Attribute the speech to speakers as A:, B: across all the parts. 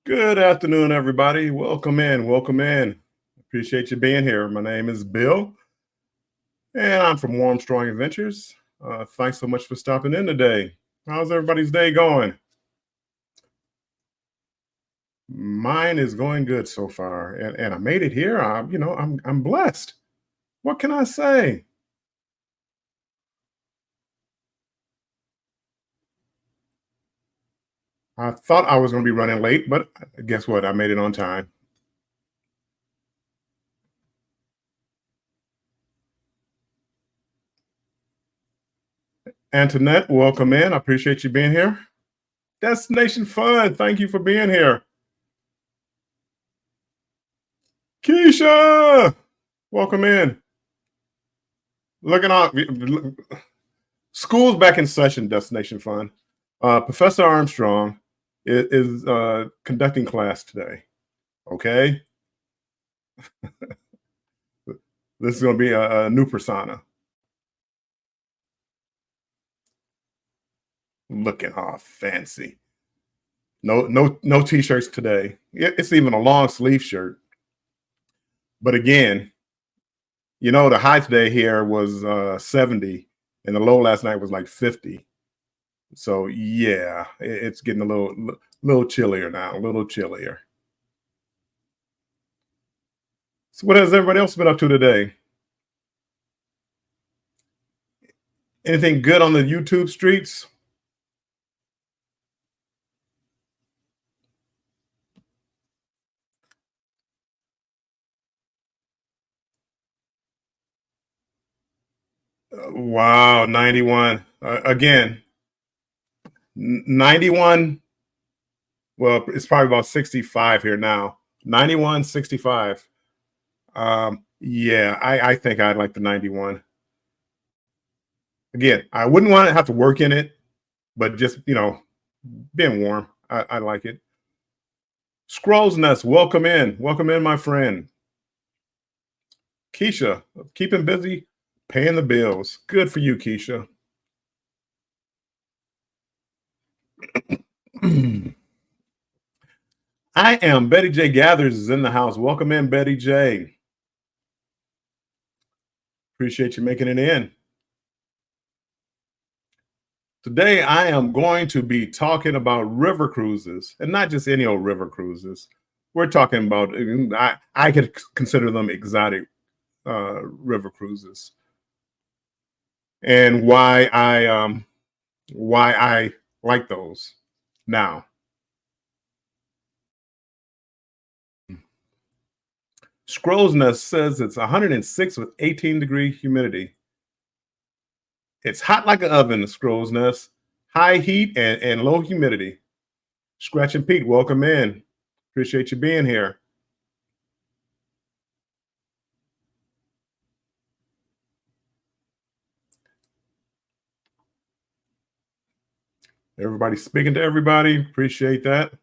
A: Good afternoon, everybody. Welcome in. Welcome in. Appreciate you being here. My name is Bill, and I'm from Warm Strong Adventures. Thanks so much for stopping in today. How's everybody's day going? Mine is going good so far, and I made it here. I'm blessed. What can I say? I thought I was going to be running late, but guess what? I made it on time. Antoinette, welcome in. I appreciate you being here. Destination Fun. Thank you for being here. Keisha, welcome in. Looking out. School's back in session, Destination Fun. Professor Armstrong is conducting class today. Okay. This is going to be a new persona. Looking all fancy. No t-shirts today. It's even a long sleeve shirt. But again, the high today here was 70 and the low last night was like 50. So yeah, it's getting a little chillier now, a little chillier. So what has everybody else been up to today? Anything good on the YouTube streets? Wow, 91. Again, 91. Well, it's probably about 65 here now. 91, 65. Yeah, I think I'd like the 91. Again, I wouldn't want to have to work in it, but just, being warm. I like it. Scrolls Nest, welcome in. Welcome in, my friend. Keisha, keeping busy, paying the bills. Good for you, Keisha. I am Betty J Gathers is in the house. Welcome in, Betty J. Appreciate you making it in. Today, I am going to be talking about river cruises, and not just any old river cruises. We're talking about, I could consider them exotic river cruises, and why I like those. Now, Scrolls Nest says it's 106 with 18-degree humidity. It's hot like an oven, the Scrolls Nest. High heat and low humidity. Scratch and Pete, welcome in. Appreciate you being here. Everybody speaking to everybody. Appreciate that.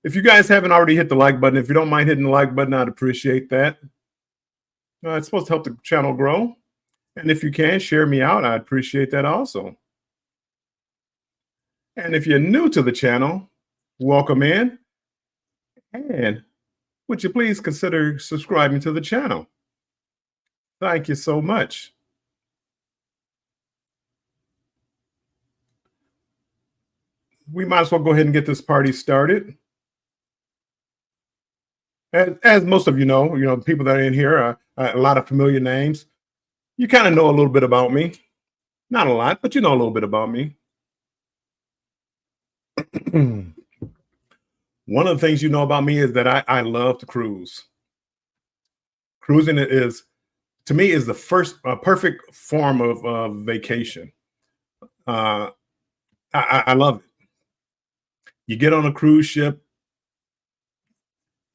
A: If you guys haven't already hit the like button, if you don't mind hitting the like button, I'd appreciate that. It's supposed to help the channel grow. And if you can, share me out. I'd appreciate that also. And if you're new to the channel, welcome in. And would you please consider subscribing to the channel? Thank you so much. We might as well go ahead and get this party started. As most of you know, people that are in here are a lot of familiar names. You kind of know a little bit about me. Not a lot, but you know a little bit about me. One of the things you know about me is that I love to cruise. Cruising is, to me, is the first perfect form of vacation. I love it. You get on a cruise ship,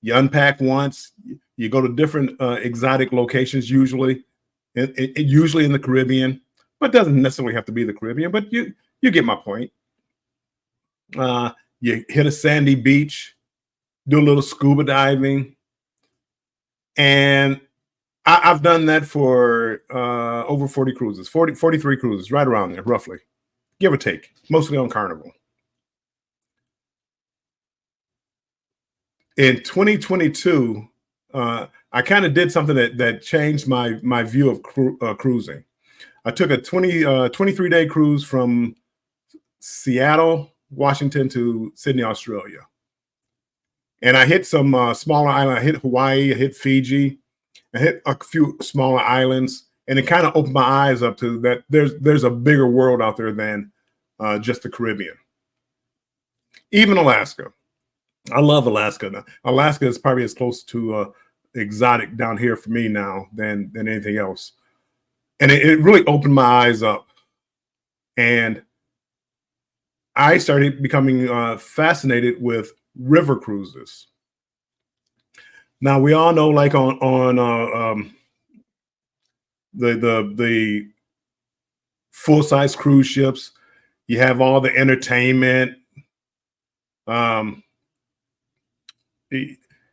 A: you unpack once, you go to different exotic locations, usually in the Caribbean, but it doesn't necessarily have to be the Caribbean, but you get my point. You hit a sandy beach, do a little scuba diving, and I've done that for over 40 cruises, 43 cruises, right around there, roughly, give or take, mostly on Carnival. In 2022, I kind of did something that changed my view of cruising. I took a 23-day cruise from Seattle, Washington to Sydney, Australia. And I hit some smaller islands. I hit Hawaii, I hit Fiji, I hit a few smaller islands, and it kind of opened my eyes up to that there's a bigger world out there than just the Caribbean. Even Alaska. I love Alaska. Now, Alaska is probably as close to exotic down here for me now than anything else. And it really opened my eyes up. And I started becoming fascinated with river cruises. Now we all know, like on the full size cruise ships, you have all the entertainment. Um,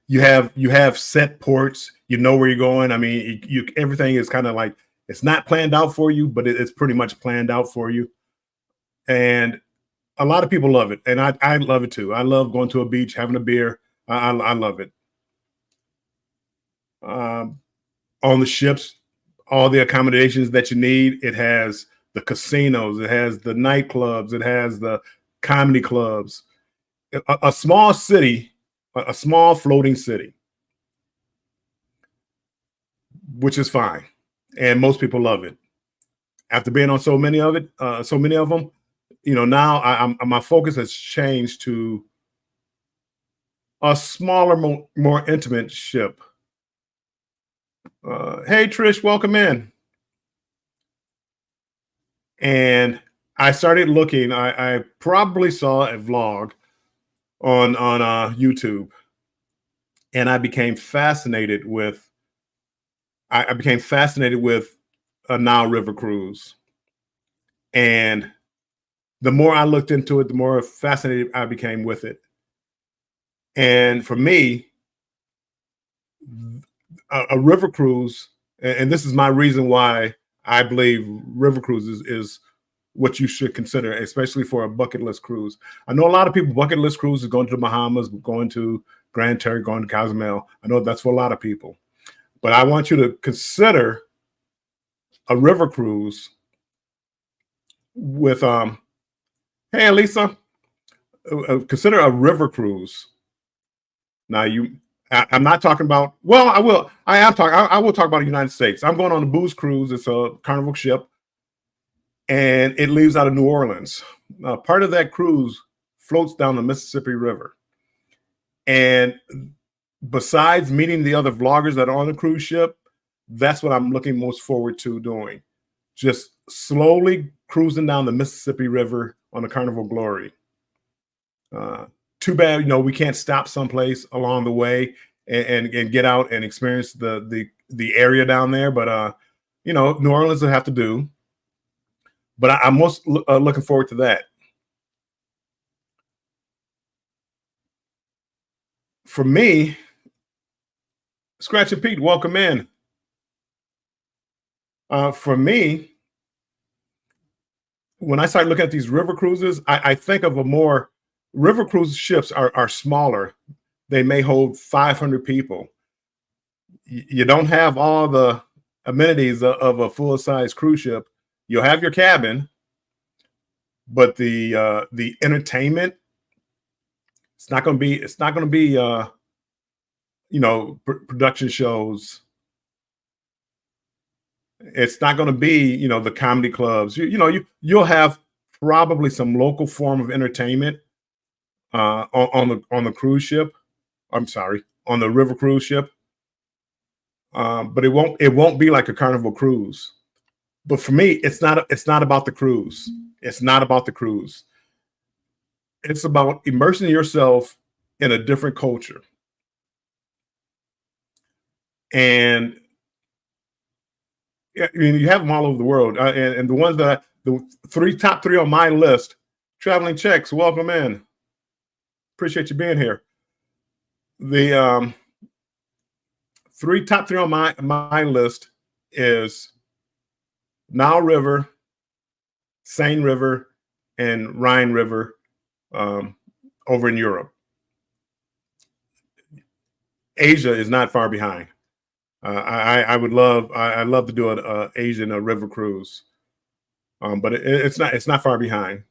A: you have set ports. You know where you're going. I mean, you everything is kind of like it's not planned out for you, but it's pretty much planned out for you. And a lot of people love it, and I love it too. I love going to a beach, having a beer. I love it. Um, on the ships, all the accommodations that you need. It has the casinos, it has the nightclubs, it has the comedy clubs. A small city, a small floating city, which is fine, and most people love it. After being on so many of them, now my focus has changed to a smaller, more intimate ship. Hey, Trish, welcome in. And I started looking. I probably saw a vlog on YouTube, and I became fascinated with a Nile River cruise. And the more I looked into it, the more fascinated I became with it. And for me, a river cruise, and this is my reason why I believe river cruises is what you should consider, especially for a bucket list cruise. I know a lot of people bucket list cruise is going to the Bahamas, going to Grand Turk, going to Cozumel. I know that's for a lot of people, but I want you to consider a river cruise with hey Lisa, consider a river cruise. Now I'm not talking about. Well, I will. I am talking. I will talk about the United States. I'm going on a booze cruise. It's a Carnival ship, and it leaves out of New Orleans. Part of that cruise floats down the Mississippi River, and besides meeting the other vloggers that are on the cruise ship, that's what I'm looking most forward to doing. Just slowly cruising down the Mississippi River on the Carnival Glory. Uh, Too bad, we can't stop someplace along the way and get out and experience the area down there. But New Orleans will have to do. But I'm most looking forward to that. For me, Scratch and Pete, welcome in. For me, when I start looking at these river cruises, I think of a more river cruise ships are smaller. They may hold 500 people. You don't have all the amenities of a full size cruise ship. You'll have your cabin, but the entertainment, it's not going to be production shows. It's not going to be the comedy clubs. You'll have probably some local form of entertainment on the cruise ship. I'm sorry, on the river cruise ship. But it won't be like a Carnival cruise. But for me, it's not about the cruise. It's not about the cruise. It's about immersing yourself in a different culture. And yeah, I mean, you have them all over the world. And the ones the top three on my list, traveling checks, welcome in. Appreciate you being here. The top three on my list is Nile River, Seine River, and Rhine River over in Europe. Asia is not far behind. I would love I love to do an Asian river cruise, but it's not far behind.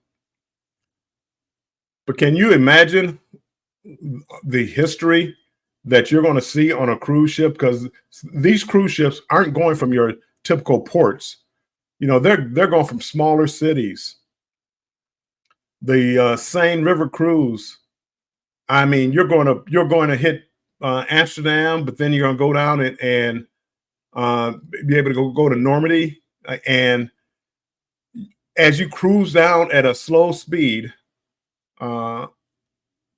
A: But can you imagine the history that you're going to see on a cruise ship? Because these cruise ships aren't going from your typical ports. You know, they're going from smaller cities. The Seine River cruise. I mean, you're going to hit Amsterdam, but then you're going to go down and be able to go to Normandy. And as you cruise down at a slow speed, uh,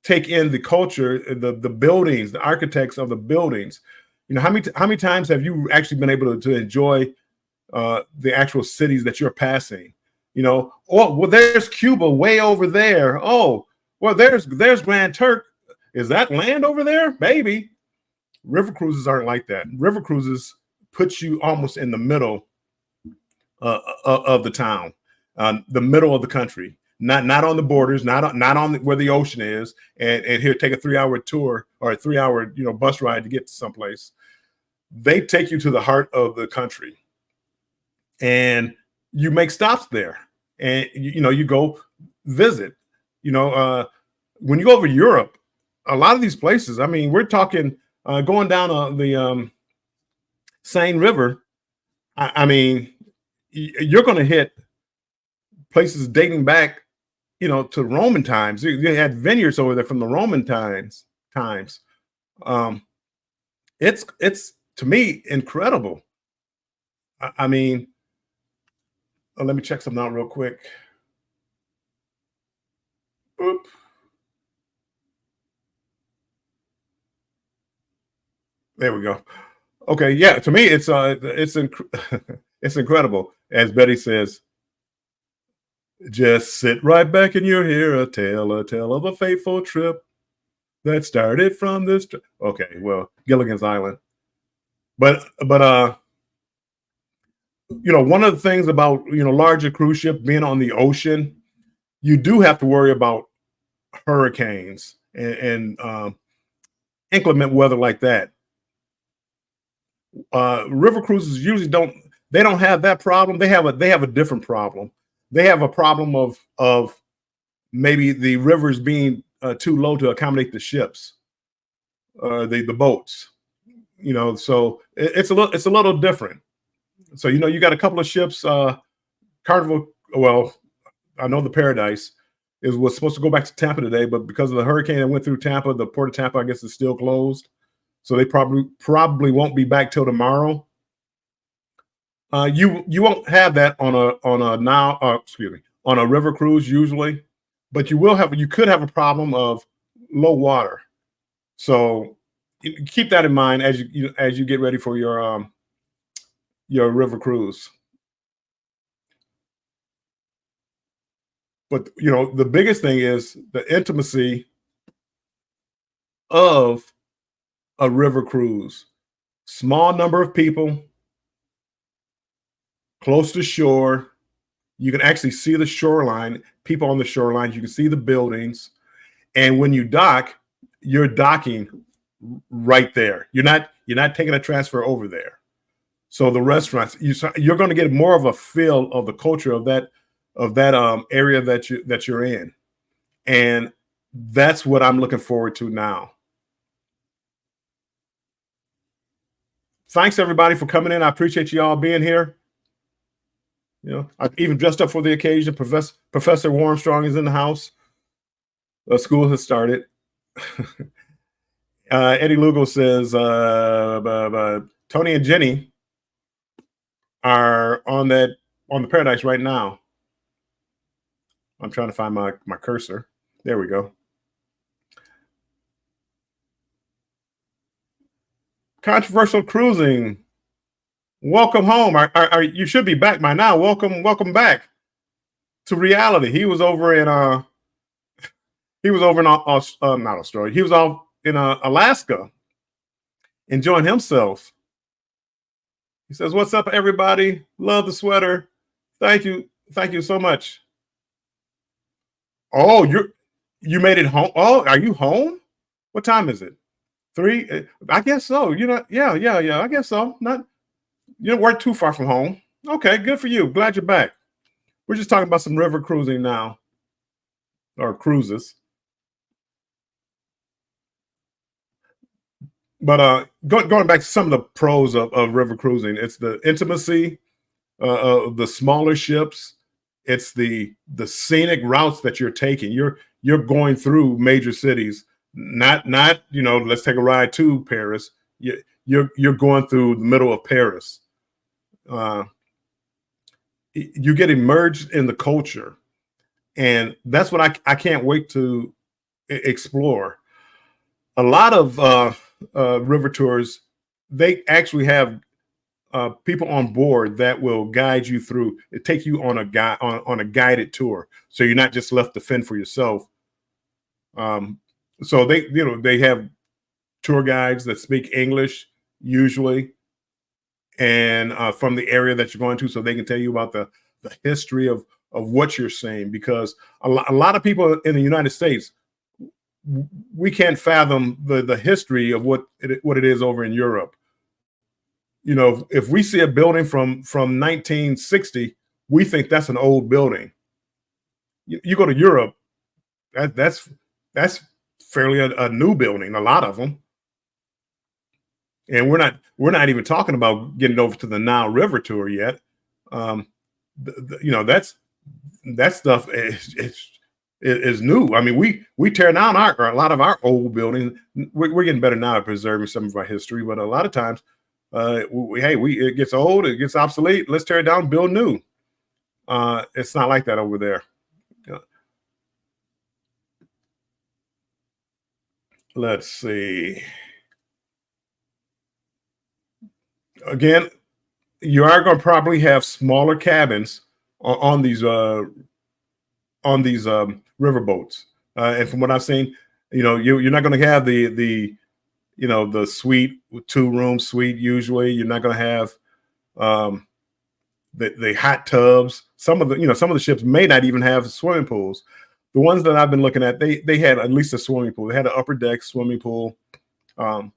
A: take in the culture, the buildings, the architects of the buildings. You know, how many times have you actually been able to enjoy the actual cities that you're passing? You know, oh well, there's Cuba way over there. Oh well, there's Grand Turk. Is that land over there? Maybe. River cruises aren't like that. River cruises puts you almost in the middle of the town, the middle of the country, not on the borders, not on where the ocean is, and here take a 3 hour tour or a 3 hour bus ride to get to someplace. They take you to the heart of the country, and you make stops there, and you go visit. When you go over Europe, a lot of these places. I mean, we're talking going down the Seine River. I mean, you're going to hit places dating back, to Roman times. You had vineyards over there from the Roman times. Um, it's to me incredible. I mean, let me check something out real quick. Oop. There we go. Okay, yeah. To me, it's incredible. As Betty says, just sit right back and you'll hear a tale of a fateful trip that started from this. Okay, well, Gilligan's Island. But one of the things about larger cruise ship being on the ocean, you do have to worry about hurricanes and inclement weather like that. River cruises usually don't have that problem. They have a different problem. They have a problem of maybe the rivers being too low to accommodate the ships, the boats. So it's a little different. So you got a couple of ships. Carnival. Well, I know the Paradise was supposed to go back to Tampa today, but because of the hurricane that went through Tampa, the port of Tampa, I guess, is still closed. So they probably won't be back till tomorrow. You won't have that on a river cruise usually, but you could have a problem of low water. So keep that in mind as you get ready for your river cruise. But the biggest thing is the intimacy of a river cruise. Small number of people, close to shore. You can actually see the shoreline, people on the shoreline. You can see the buildings. And when you dock, you're docking right there. You're not taking a transfer over there. So the restaurants, you're going to get more of a feel of the culture of that area that you're in. And that's what I'm looking forward to now. Thanks everybody for coming in. I appreciate you all being here. I even dressed up for the occasion. Professor Warmstrong is in the house. The school has started. Eddie Lugo says Tony and Jenny are on the Paradise right now. I'm trying to find my cursor. There we go. Controversial cruising. Welcome home. You should be back by now. Welcome back to reality. He was over in not Australia. He was off in Alaska, enjoying himself. He says, "What's up, everybody? Love the sweater. Thank you so much." Oh, you made it home. Oh, are you home? What time is it? 3. I guess so. Yeah, yeah, yeah. I guess so. Not you don't work too far from home. Okay, good for you. Glad you're back. We're just talking about some river cruising now, or cruises. But going back to some of the pros of river cruising, it's the intimacy of the smaller ships. It's the scenic routes that you're taking. You're going through major cities, not let's take a ride to Paris. You're going through the middle of Paris. Uh, you get immersed in the culture, and that's what I can't wait to explore. A lot of river tours, they actually have people on board that will guide you through, take you on on a guided tour, so you're not just left to fend for yourself. Um, so they have tour guides that speak English usually, and from the area that you're going to, so they can tell you about the history of what you're seeing. Because a lot of people in the United States, we can't fathom the history of what it is over in Europe. If we see a building from 1960, we think that's an old building. You go to Europe, that's fairly a new building, a lot of them. And we're not even talking about getting over to the Nile River tour yet. Um, that's that stuff is new. I mean, we tear down a lot of our old buildings. We're getting better now at preserving some of our history, but a lot of times, it gets old, it gets obsolete. Let's tear it down, build new. It's not like that over there. Uh, let's see. Again, you are going to probably have smaller cabins on these river boats. And from what I've seen, you're not going to have the suite, 2-room suite. Usually, you're not going to have um, the hot tubs. Some of the ships may not even have swimming pools. The ones that I've been looking at, they had at least a swimming pool. They had an upper deck swimming pool. Um,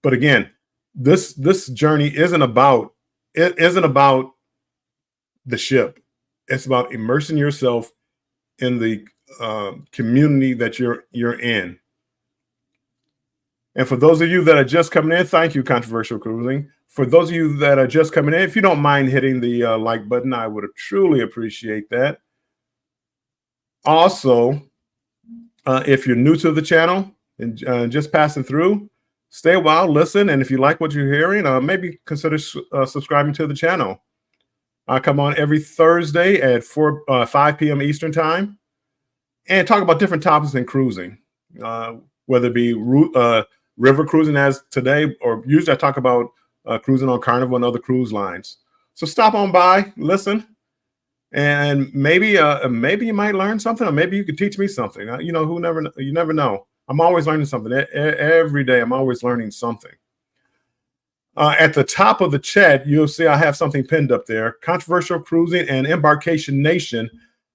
A: but again, this journey isn't about the ship. It's about immersing yourself in the community that you're in. And for those of you that are just coming in, thank you, Controversial Cruising. For those of you that are just coming in, if you don't mind hitting the like button, I would truly appreciate that. Also, if you're new to the channel and just passing through, stay a while, listen, and if you like what you're hearing, maybe consider subscribing to the channel. I come on every Thursday at 5 p.m. Eastern time and talk about different topics in cruising, whether it be river cruising as today, or usually I talk about cruising on Carnival and other cruise lines. So stop on by, listen, and maybe you might learn something, or maybe you could teach me something. You never know. I'm always learning something. Every day I'm always learning something. At the top of the chat, you'll see I have something pinned up there. Controversial Cruising and Embarkation Nation,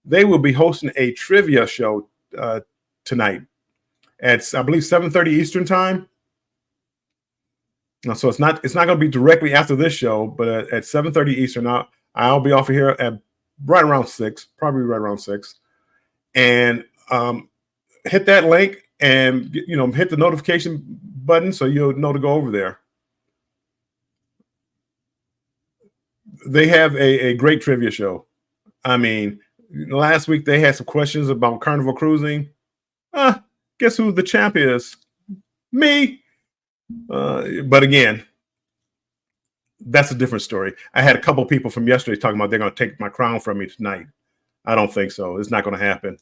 A: they will be hosting a trivia show tonight at, I believe, 7:30 Eastern time. So it's not going to be directly after this show, but at 7:30 Eastern, I'll be off of here at right around 6, probably right around 6, and hit that link and hit the notification button so you'll know to go over there. They have a great trivia show. I mean, last week they had some questions about Carnival cruising. Guess who the champ is? Me. But again, that's a different story. I had a couple of people from yesterday talking about they're going to take my crown from me tonight. I don't think so. It's not going to happen.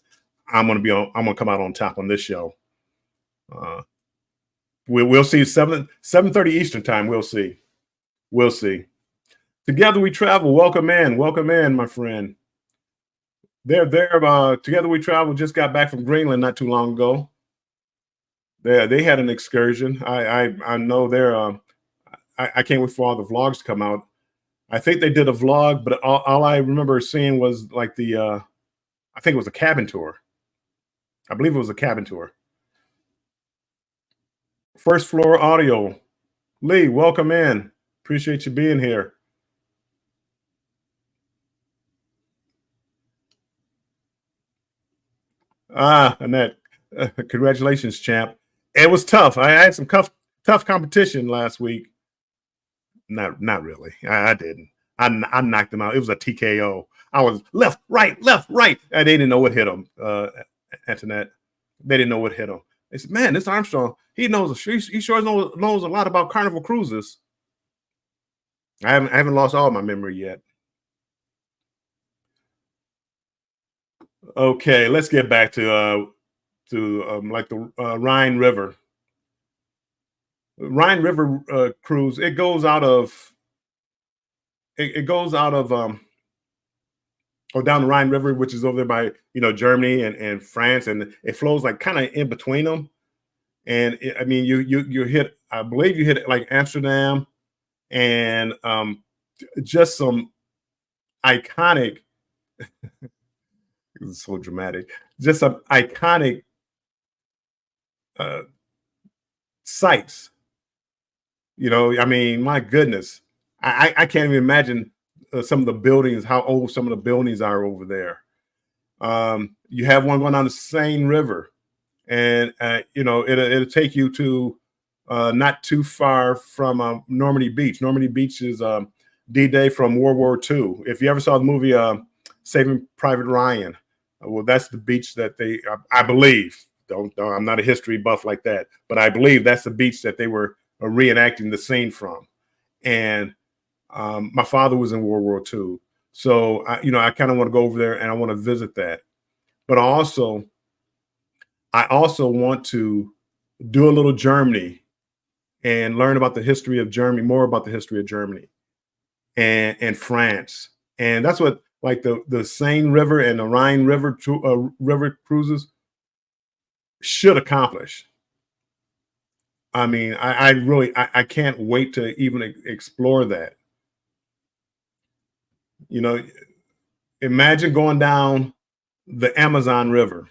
A: I'm going to come out on top on this show. We'll see. 7:30 Eastern time. We'll see. Together we travel. Welcome in, my friend. They're Together we travel just got back from Greenland not too long ago. They had an excursion. I know I can't wait for all the vlogs to come out. I think they did a vlog, but all I remember seeing was like I think it was a cabin tour. I believe it was a cabin tour. First Floor Audio. Lee, welcome in. Appreciate you being here. Annette, congratulations, champ. It was tough. I had some tough competition last week. Not really. I didn't. I knocked him out. It was a TKO. I was left, right, left, right. And they didn't know what hit him, Antoinette. They didn't know what hit him. They said, man, this Armstrong, he knows, he sure knows a lot about Carnival cruises. I haven't lost all my memory yet. Okay, let's get back to like the Rhine River. Rhine River cruise. It goes out of it goes out of or down the Rhine River, which is over there by Germany and France, and it flows like kind of in between them. And I mean, you hit, I believe you hit like Amsterdam, and just some iconic. It's so dramatic. Just some iconic uh, sites. I mean, my goodness, I can't even imagine some of the buildings, how old some of the buildings are over there. You have one going down the Seine River, and it'll take you to not too far from Normandy Beach. Normandy Beach is D-Day from World War II. If you ever saw the movie Saving Private Ryan, well, that's the beach that I believe. Don't I'm not a history buff like that, but I believe that's the beach that they were reenacting the scene from. And my father was in World War II, so I kind of want to go over there and I want to visit that. But I also want to do a little Germany and learn about the history of Germany, more about the history of Germany and France. And that's what like the Seine River and the Rhine River river cruises should accomplish. I mean, I really I can't wait to even explore that. You know, imagine going down the Amazon River.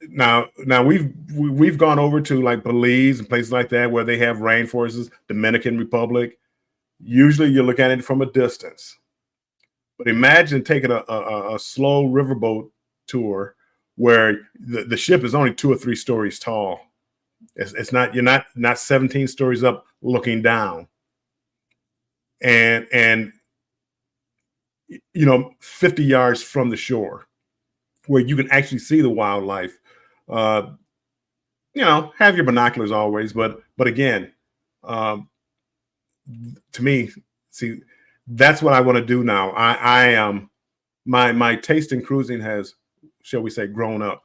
A: Now we've gone over to like Belize and places like that where they have rainforests, Dominican Republic. Usually you look at it from a distance. But imagine taking a slow riverboat tour where the ship is only 2 or 3 stories tall. It's not, you're not 17 stories up looking down. And 50 yards from the shore where you can actually see the wildlife. Uh, have your binoculars always, but again, um, to me, see, that's what I want to do now. I my taste in cruising has, shall we say, grown up.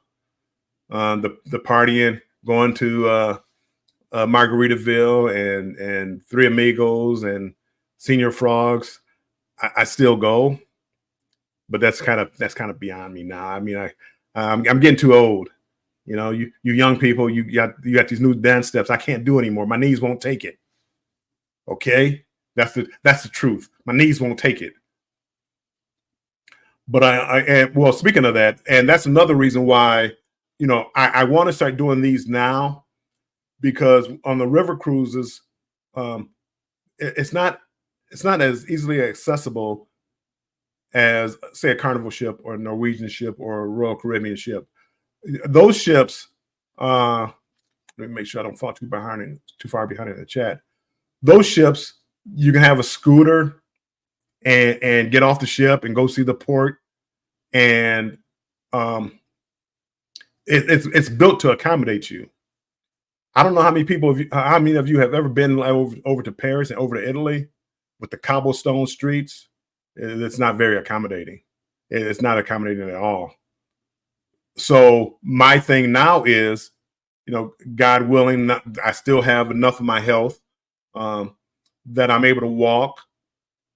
A: The partying, going to Margaritaville and Three Amigos and Senior Frogs. I still go, but that's kind of beyond me now. I mean, I'm getting too old. You young people, you got these new dance steps. I can't do anymore. My knees won't take it. Okay, that's the truth. My knees won't take it. But and well, speaking of that, and that's another reason why I want to start doing these now, because on the river cruises, um, it's not as easily accessible as say a Carnival ship or a Norwegian ship or a Royal Caribbean ship. Those ships, let me make sure I don't fall too far behind in the chat. Those ships, you can have a scooter and get off the ship and go see the port, and um, it's built to accommodate you. I don't know how many of you have ever been like, over to Paris and over to Italy with the cobblestone streets. It's not very accommodating. It's not accommodating at all. So my thing now is, God willing, I still have enough of my health um, that I'm able to walk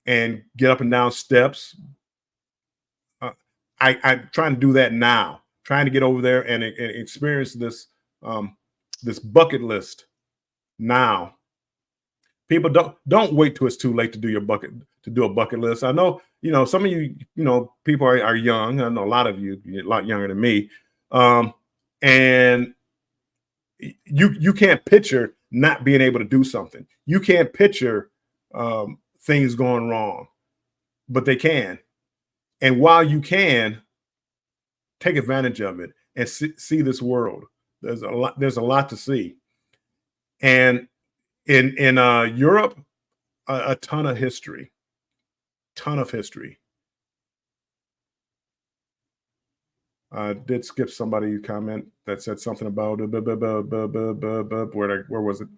A: and get up and down steps. Uh, I'm trying to do that now, trying to get over there and experience um, this bucket list now. People don't wait till it's too late to do a bucket list. I know, some of you, people are young. I know a lot of you, a lot younger than me. Um, And you can't picture not being able to do something. You can't picture things going wrong, but they can. And while you can, take advantage of it and see this world. There's a lot. There's a lot to see. And in Europe, a ton of history. Ton of history. Did skip somebody comment that said something about where was it?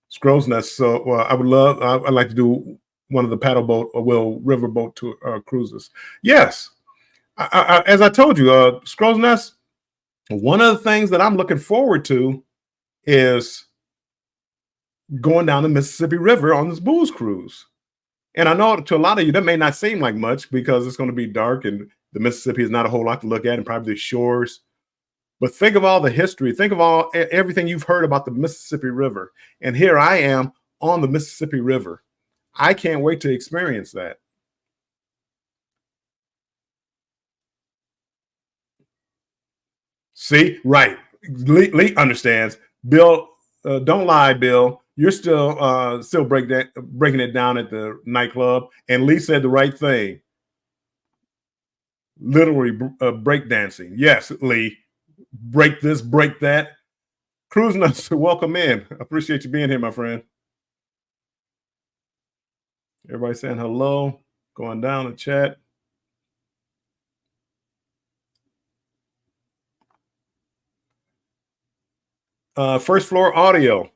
A: Scrow's Nest. So I would love. I'd like to do one of the paddle boat or river boat to cruises. Yes, as I told you, Scrow's Nest. One of the things that I'm looking forward to is going down the Mississippi River on this booze cruise. And I know to a lot of you that may not seem like much because it's going to be dark and the Mississippi is not a whole lot to look at, and probably the shores. But think of all the history. Think of everything you've heard about the Mississippi River. And here I am on the Mississippi River. I can't wait to experience that. See, right. Lee understands. Bill, don't lie, Bill. You're still breaking it down at the nightclub. And Lee said the right thing. Literally break dancing. Yes, Lee. Break this, break that. Cruising us, welcome in. Appreciate you being here, my friend. Everybody saying hello. Going down the chat. First Floor Audio.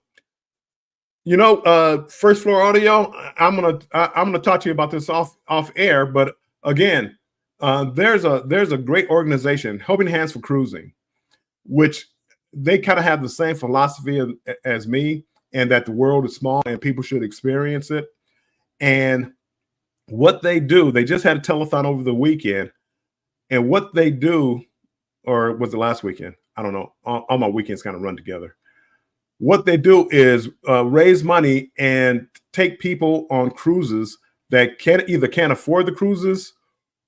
A: You know, First Floor Audio. I'm gonna talk to you about this off air. But again, there's a great organization, Helping Hands for Cruising, which they kind of have the same philosophy as me, and that the world is small and people should experience it. And what they do, they just had a telethon over the weekend, and what they do, or was it last weekend? I don't know. All my weekends kind of run together. What they do is raise money and take people on cruises that can't afford the cruises,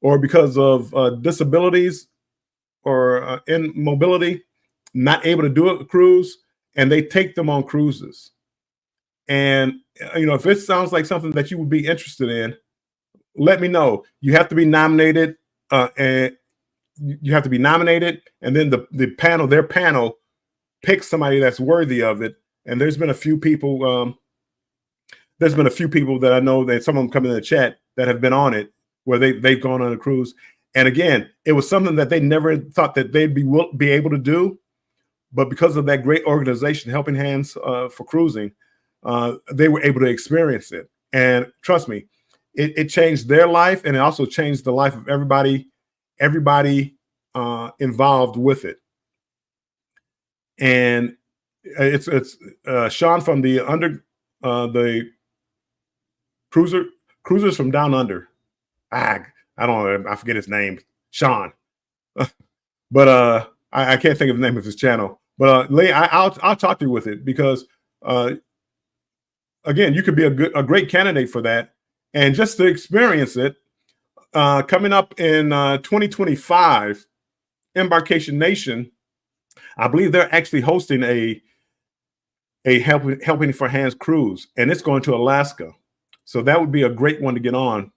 A: or because of disabilities or immobility, not able to do a cruise, and they take them on cruises. And if it sounds like something that you would be interested in, let me know. You have to be nominated, and you have to be nominated, and then their panel picks somebody that's worthy of it. And there's been a few people. There's been a few people that I know that some of them come in the chat that have been on it, where they've gone on a cruise. And again, it was something that they never thought that they'd be able to do, but because of that great organization, Helping Hands for Cruising, they were able to experience it. And trust me, it changed their life, and it also changed the life of everybody involved with it. And it's Sean from the cruisers from down under. I don't know, I forget his name, Sean. But I can't think of the name of his channel. But Lee, I'll talk to you with it, because again, you could be a great candidate for that, and just to experience it. Coming up in 2025, Embarkation Nation, I believe they're actually hosting a Helping for Hands cruise, and it's going to Alaska. So that would be a great one to get on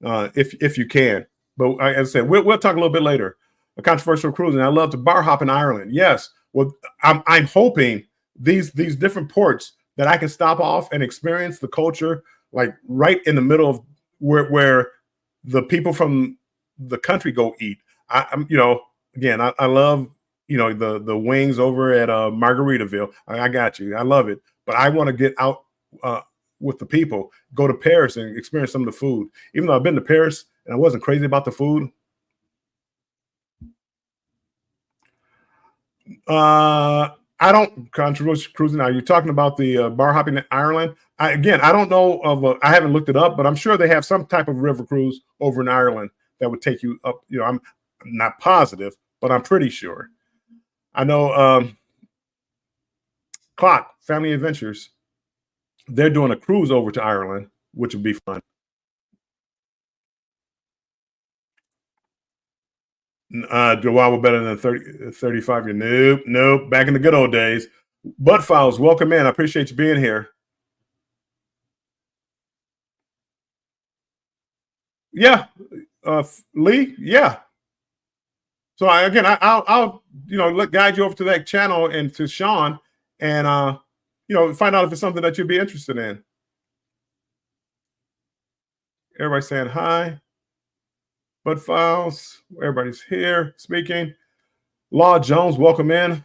A: if you can. But as I said, we'll talk a little bit later. A controversial cruise, and I love to bar hop in Ireland. Yes, well, I'm hoping these different ports that I can stop off and experience the culture, like right in the middle of where the people from the country go eat. I'm again, I love the wings over at Margaritaville. I got you. I love it, but I want to get out with the people, go to Paris and experience some of the food. Even though I've been to Paris and I wasn't crazy about the food. I don't controversial cruising. Are you talking about the bar hopping in Ireland? I don't know of. I haven't looked it up, but I'm sure they have some type of river cruise over in Ireland that would take you up. I'm not positive, but I'm pretty sure. I know Clock Family Adventures. They're doing a cruise over to Ireland, which would be fun. Do I better than 35 year? Nope, nope. Back in the good old days. Butt Files, welcome in. I appreciate you being here. Yeah, Lee. Yeah. So I'll guide you over to that channel and to Sean, and find out if it's something that you'd be interested in. Everybody saying hi. Butt Files. Everybody's here speaking. Law Jones, welcome in.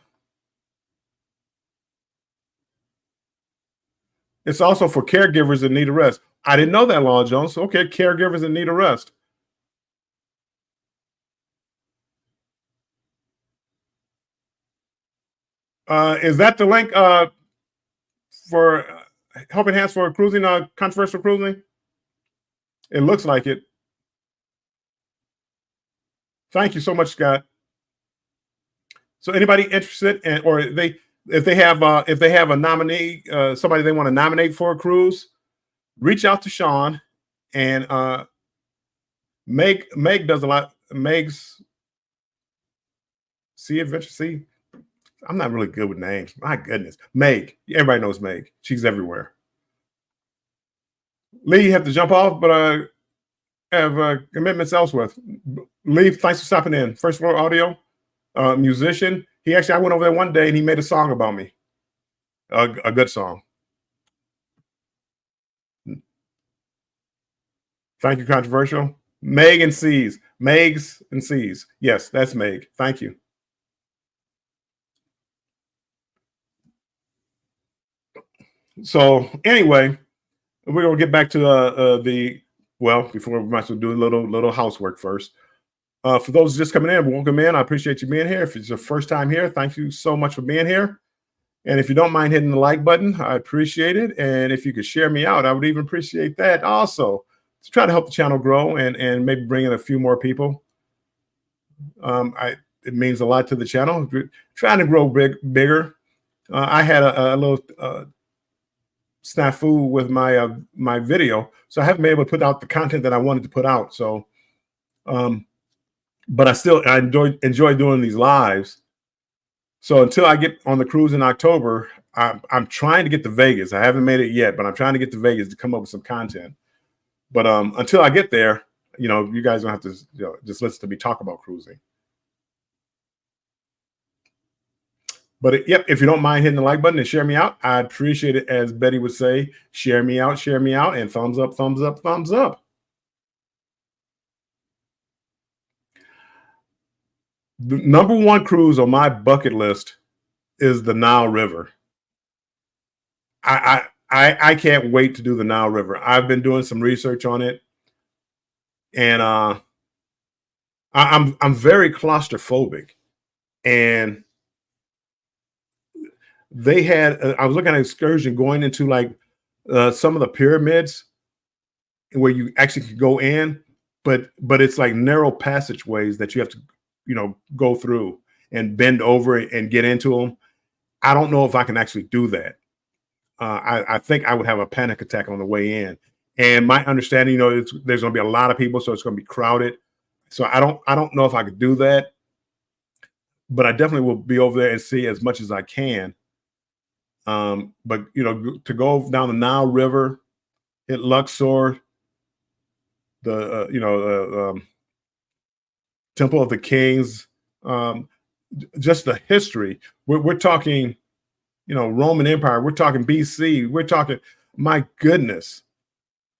A: It's also for caregivers that need a rest. I didn't know that, Law Jones. Okay, caregivers that need a rest. Is that the link for Helping Hands for Cruising, controversial cruising? It looks like it. Thank you so much, Scott. So anybody interested in, or if they have a nominee, somebody they want to nominate for a cruise, reach out to Sean, and Meg does a lot. Meg's Sea Adventure Sea. I'm not really good with names. My goodness, Meg. Everybody knows Meg. She's everywhere. Lee, you have to jump off, but I have commitments elsewhere. Lee, thanks for stopping in. First Floor Audio, musician. I went over there one day and he made a song about me. A good song. Thank you, controversial. Meg and C's. Megs and C's. Yes, that's Meg. Thank you. So anyway, we're gonna get back to before we might as well do a little housework first. For those just coming in, welcome in. I appreciate you being here. If it's your first time here, thank you so much for being here. And if you don't mind hitting the like button, I appreciate it. And if you could share me out, I would even appreciate that also, to try to help the channel grow and maybe bring in a few more people. It means a lot to the channel. We're trying to grow bigger. I had a little snafu with my video, so I haven't been able to put out the content that I wanted to put out. So, but I enjoy doing these lives. So until I get on the cruise in October, I'm trying to get to Vegas. I haven't made it yet, but I'm trying to get to Vegas to come up with some content. But until I get there, you guys don't have to just listen to me talk about cruising. But yep, if you don't mind hitting the like button and share me out, I appreciate it. As Betty would say, share me out, and thumbs up, thumbs up, thumbs up. The number one cruise on my bucket list is the Nile River. I can't wait to do the Nile River. I've been doing some research on it, and I'm very claustrophobic. And they had I was looking at an excursion going into like some of the pyramids where you actually could go in, but it's like narrow passageways that you have to go through and bend over and get into them. I don't know if I can actually do that. I think I would have a panic attack on the way in. And my understanding, there's going to be a lot of people, so it's going to be crowded. So I don't know if I could do that, but I definitely will be over there and see as much as I can. But to go down the Nile River, hit Luxor, the Temple of the Kings, just the history. We're talking, Roman Empire. We're talking BC. We're talking, my goodness,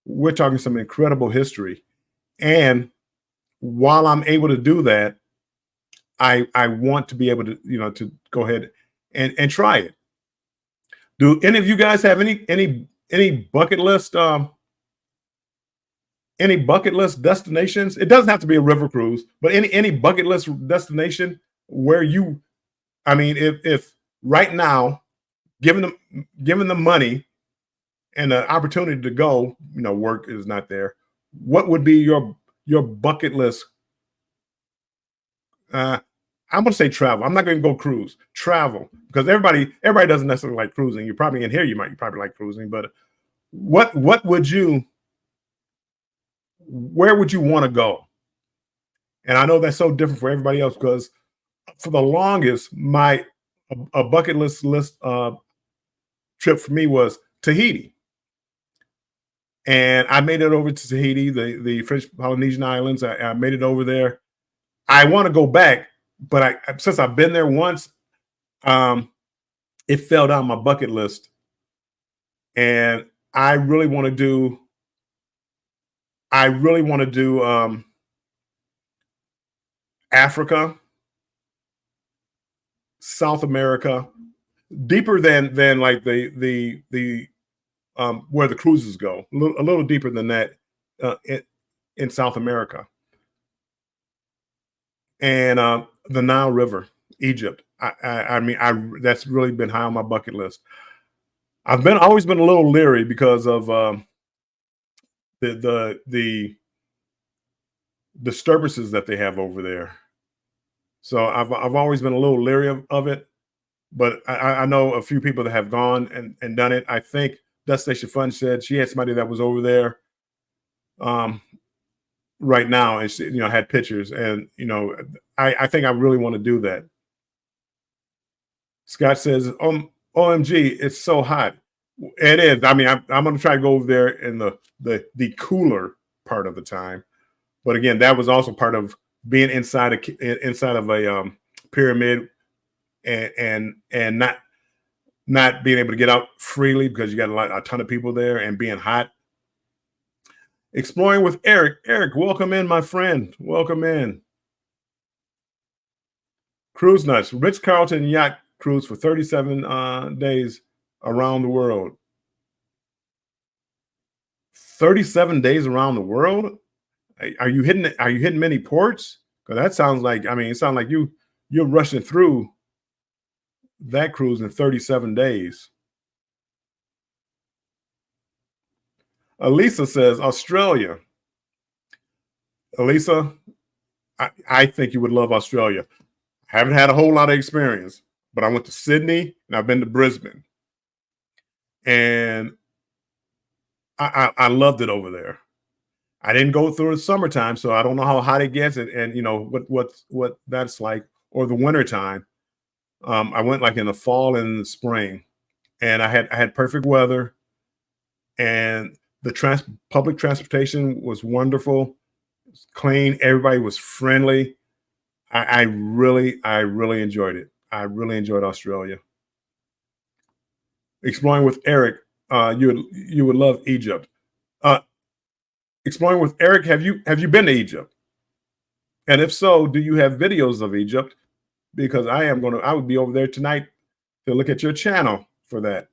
A: we're talking some incredible history. And while I'm able to do that, I want to be able to, to go ahead and try it. Do any of you guys have any bucket list? Any bucket list destinations? It doesn't have to be a river cruise, but any bucket list destination where if right now, given the money and the opportunity to go, work is not there. What would be your bucket list? I'm gonna say travel. I'm not gonna go cruise. Travel, because everybody doesn't necessarily like cruising. You're probably in here. You probably like cruising, but where would you want to go? And I know that's so different for everybody else because for the longest, my a bucket list trip for me was Tahiti, and I made it over to Tahiti, the French Polynesian Islands. I made it over there. I want to go back, but since I've been there once, um, it fell down my bucket list, and I really want to do. I really want to do Africa, South America, deeper than like the where the cruises go, a little deeper than that uh, in, in South America, and the Nile River, Egypt. I mean, I that's really been high on my bucket list. I've been always been a little leery because of the disturbances that they have over there. So I've always been a little leery of it, but I know a few people that have gone and done it. I think Destination Fun said she had somebody that was over there um, right now, and she, had pictures, and I think I really want to do that. Scott says, "OMG, it's so hot." It is. I mean, I'm going to try to go over there in the cooler part of the time. But again, that was also part of being inside of a pyramid and not being able to get out freely because you got a ton of people there and being hot. Exploring with Eric. Eric, welcome in, my friend. Welcome in. Cruise Nuts. Rich Carlton yacht cruise for 37 days around the world. 37 days around the world? Are you hitting? Are you hitting many ports? Because that sounds like. I mean, it sounds like you're rushing through that cruise in 37 days. Elisa says Australia. Elisa, I think you would love Australia. I haven't had a whole lot of experience, but I went to Sydney and I've been to Brisbane, and I loved it over there. I didn't go through the summertime, so I don't know how hot it gets, and what that's like, or the wintertime. I went like in the fall and the spring, and I had perfect weather, and the public transportation was wonderful, clean. Everybody was friendly. I really enjoyed it. I really enjoyed Australia. Exploring with Eric, you would love Egypt. Uh, Exploring with Eric, have you been to Egypt? And if so, do you have videos of Egypt? Because I would be over there tonight to look at your channel for that.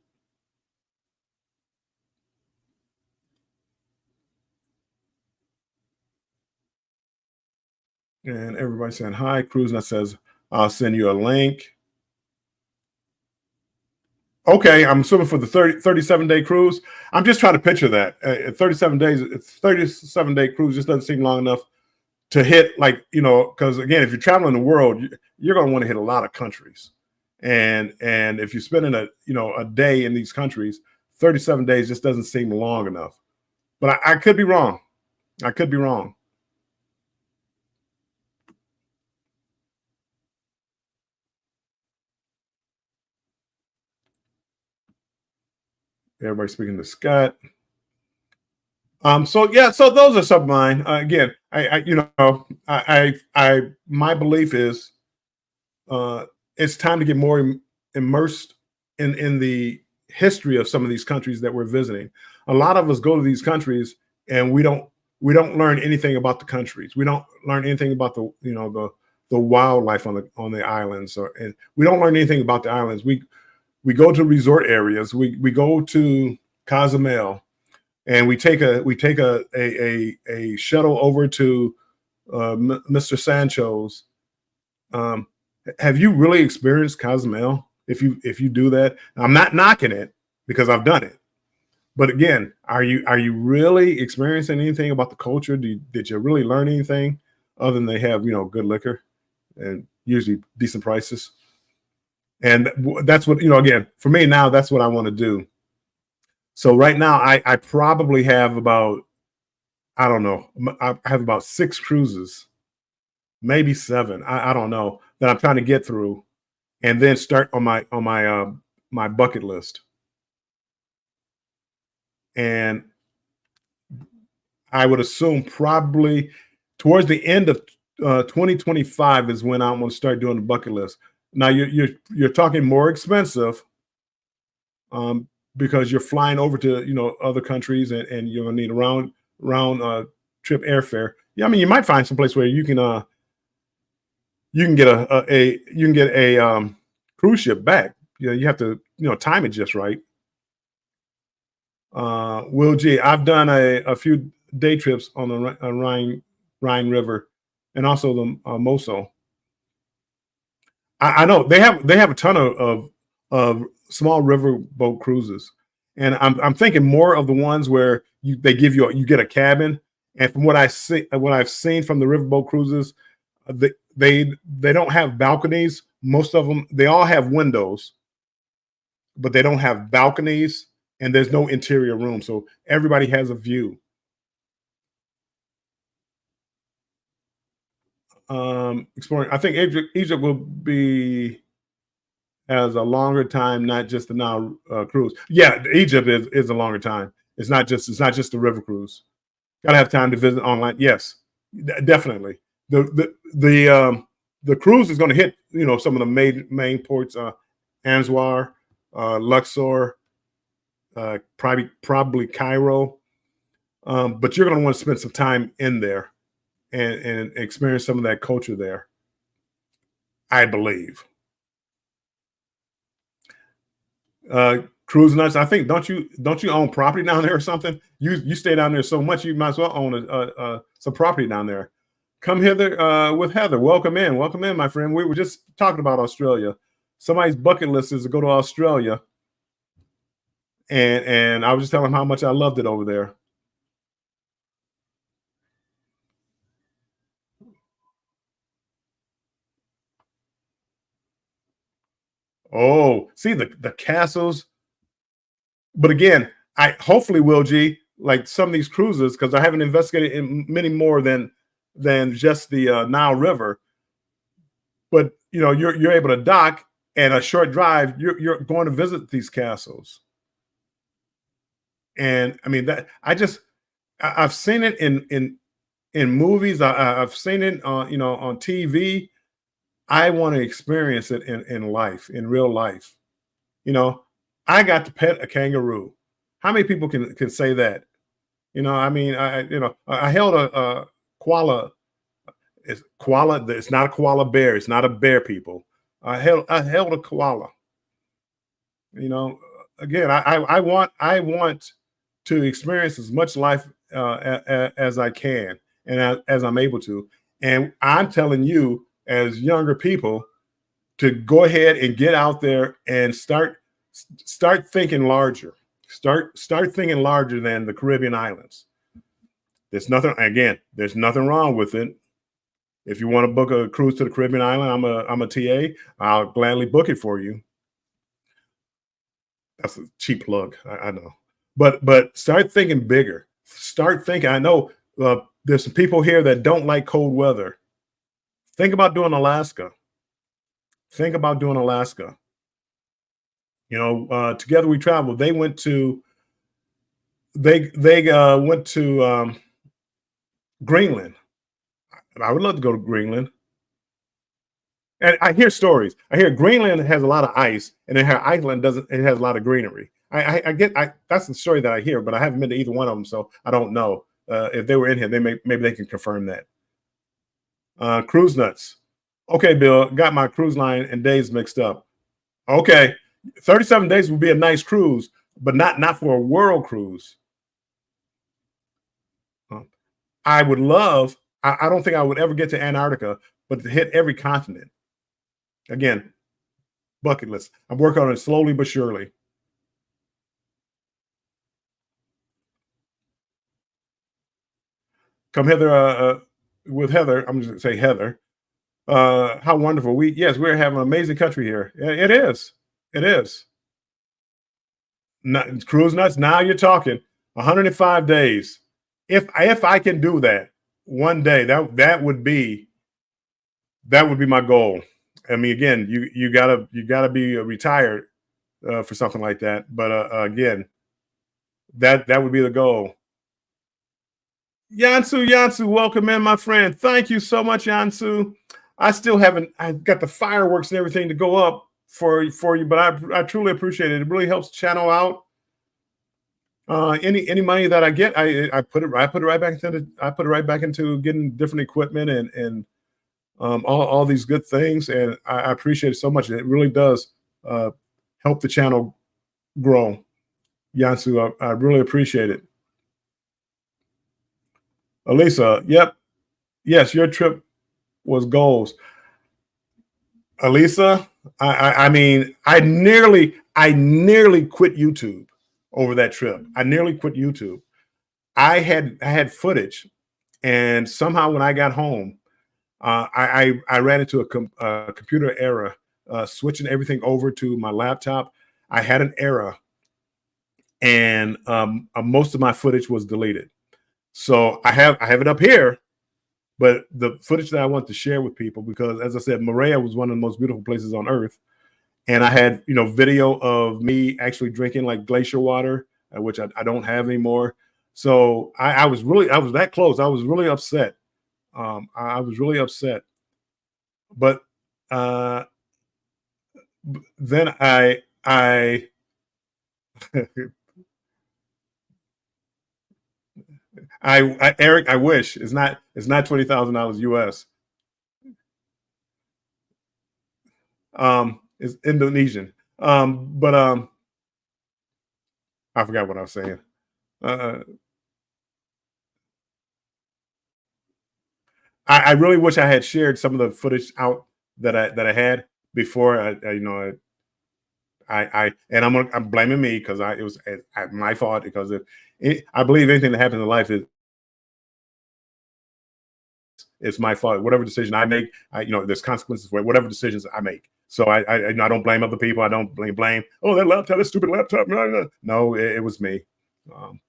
A: And everybody saying hi. Cruise that says, I'll send you a link. Okay, I'm assuming for the 37-day cruise. I'm just trying to picture that. 37 days, 37-day cruise just doesn't seem long enough to hit, like, because again, if you're traveling the world, you're going to want to hit a lot of countries. And if you're spending a day in these countries, 37 days just doesn't seem long enough. But I could be wrong. I could be wrong. Everybody speaking to Scott. So yeah, so those are some of mine. Again, my belief is uh, it's time to get more immersed in the history of some of these countries that we're visiting. A lot of us go to these countries and we don't learn anything about the countries. We don't learn anything about the wildlife on the islands, and we don't learn anything about the islands. We go to resort areas. We go to Cozumel, and we take a shuttle over to Mr. Sancho's. Um, have you really experienced Cozumel? If you do that, I'm not knocking it because I've done it. But again, are you really experiencing anything about the culture? Did you really learn anything other than they have good liquor and usually decent prices? And that's what again, for me now, that's what I want to do. So right now, I probably have about, I don't know, I have about 6 cruises maybe 7. I don't know, that I'm trying to get through, and then start on my bucket list. And I would assume probably towards the end of 2025 is when I'm going to start doing the bucket list. Now you're talking more expensive, um, because you're flying over to other countries, and you're going to need a round trip airfare. Yeah, I mean you might find some place where you can get you can get a cruise ship back. You have to time it just right. Will G, I've done a few day trips on the Rhine River, and also the Moso. I know they have a ton of small river boat cruises, and I'm thinking more of the ones where they give you get a cabin. And from what I've seen from the riverboat cruises, they don't have balconies. Most of them, they all have windows, but they don't have balconies, and there's no interior room, so everybody has a view. Exploring, I think Egypt will be as a longer time, not just the Nile cruise. Yeah, Egypt is a longer time. It's not just the river cruise. Gotta have time to visit online. Yes, definitely. The cruise is going to hit some of the main ports, Anzwar, Luxor, probably Cairo. But you're going to want to spend some time in there, and experience some of that culture there, I believe. Cruise nuts. I think don't you own property down there or something? You stay down there so much, you might as well own some property down there. Come hither with Heather. Welcome in, my friend. We were just talking about Australia. Somebody's bucket list is to go to Australia, and I was just telling them how much I loved it over there. Oh, see the castles. But again, I hopefully will G like some of these cruises, because I haven't investigated in many more than just the Nile River. But you're able to dock, and a short drive. You're going to visit these castles, and I mean that I've seen it in movies. I've seen it on on TV. I want to experience it in life, in real life. You know, I got to pet a kangaroo. How many people can say that? I mean, I held a koala. It's koala. It's not a koala bear. It's not a bear. People. I held a koala. You know, again, I want to experience as much life as I can, and as I'm able to. And I'm telling you, as younger people, to go ahead and get out there and start thinking larger. Start thinking larger than the Caribbean islands. There's nothing wrong with it. If you want to book a cruise to the Caribbean island, I'm a TA. I'll gladly book it for you. That's a cheap plug, I know. But start thinking bigger. Start thinking. I know there's some people here that don't like cold weather. Think about doing Alaska. Think about doing Alaska. Together we traveled. They went to Greenland. I would love to go to Greenland. And I hear stories. I hear Greenland has a lot of ice, and then Iceland doesn't. It has a lot of greenery. I get. That's the story that I hear, but I haven't been to either one of them, so I don't know. If they were in here, maybe they can confirm that. Cruise nuts. Okay, Bill, got my cruise line and days mixed up. Okay, 37 days would be a nice cruise, but not for a world cruise. Uh, I would love. I don't think I would ever get to Antarctica, but to hit every continent. Again, bucket list. I'm working on it slowly but surely. Come hither with Heather. I'm just going to say Heather. How wonderful. Yes, we're having an amazing country here. It is. It is. Cruise nuts. Now you're talking 105 days. If I can do that one day, that would be That would be my goal. I mean, again, you gotta be retired for something like that. But again, that would be the goal. Yansu, welcome in, my friend. Thank you so much, Yansu. I still haven't. I got the fireworks and everything to go up for you, but I truly appreciate it. It really helps channel out any money that I get. I put it right back into I put it right back into getting different equipment and all these good things, and I appreciate it so much. It really does uh, help the channel grow. Yansu, I really appreciate it. Elisa, yep, yes, your trip was goals. Elisa, I mean, I nearly quit YouTube over that trip. I nearly quit YouTube. I had footage, and somehow when I got home, I ran into a computer error, switching everything over to my laptop. I had an error, and most of my footage was deleted. So I have it up here, but the footage that I want to share with people, because as I said, Morea was one of the most beautiful places on earth, and I had video of me actually drinking like glacier water, which I don't have anymore. So I was that close. I was really upset. I was really upset, but uh, then Eric, I wish it's not $20,000 US. It's Indonesian. But I forgot what I was saying. Uh, I really wish I had shared some of the footage out that I had before. And I'm blaming me because it was my fault, because I believe anything that happens in life is my fault. Whatever decision I make, there's consequences for it, whatever decisions I make. So I don't blame other people. I don't blame. Oh, that laptop, that stupid laptop. No, it was me. Um,